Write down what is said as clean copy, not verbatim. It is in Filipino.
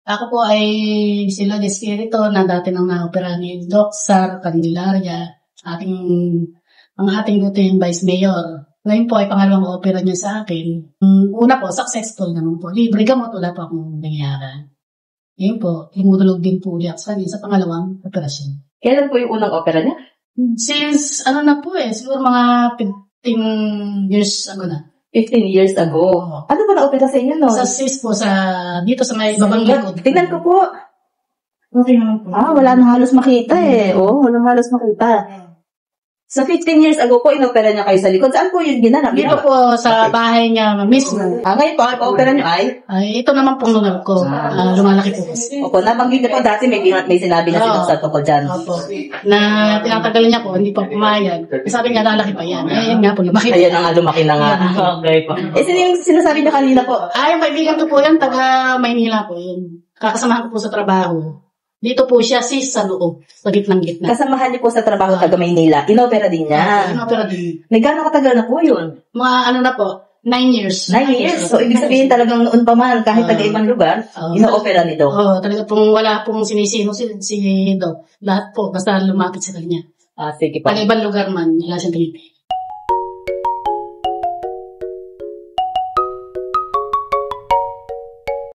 Ako po ay sila de Espiritu na dati nang na-opera ni Doc Sar Candelaria, ang ating buting Vice Mayor. Ngayon po ay pangalawang opera niya sa akin. Una po, successful naman po. Libre gamot, wala pa akong nangyari. Ngayon po, imutulog din po ulit sa pangalawang operasyon. Kailan po yung unang opera niya? Since, na po siguro mga 15 years ago na. 15 years ago. Ano ba na-opera sa inyo, no? Sa sis po, dito sa may babang likod. Tingnan ko po. Okay naman po. Wala na halos makita wala na halos makita. Sa 15 years ago po, inopera niya kayo sa likod. Saan po yung ginanap? Dito po sa bahay niya mismo. Ngayon po, ang opera niyo ay? Ito naman pong lugar ko. Lumalaki po. Opo, nabanggit niyo po dati may sinabi na si Doc Sar tungkol dyan. Opo. Na tinatanggalan niya po, hindi pa pumayag. Sabi nga, lalaki pa yan. Yan nga po, lumaki. Ayan na nga, lumaki na nga. Okay po. Sino yung sinasabi niyo kanina po? Yung kaibigan ko po yan, taga Maynila po yun. Kakasamahan ko po sa trabaho. Dito po siya, sa loob, sa gitnang-gitna. Kasamahan niyo po sa trabaho taga Maynila. Inopera din niya. Inopera din. Nagkano katagal na po yun? Mga na po, 9 years. 9 years? So, ibig sabihin talagang noon pa man, kahit taga-ibang lugar, ino-opera ni Doc. Talaga pong wala pong sinisino si Doc. Lahat po, basta lumapit sa kanya. Sige pa. Pag-ibang lugar man, wala siyang pinipili.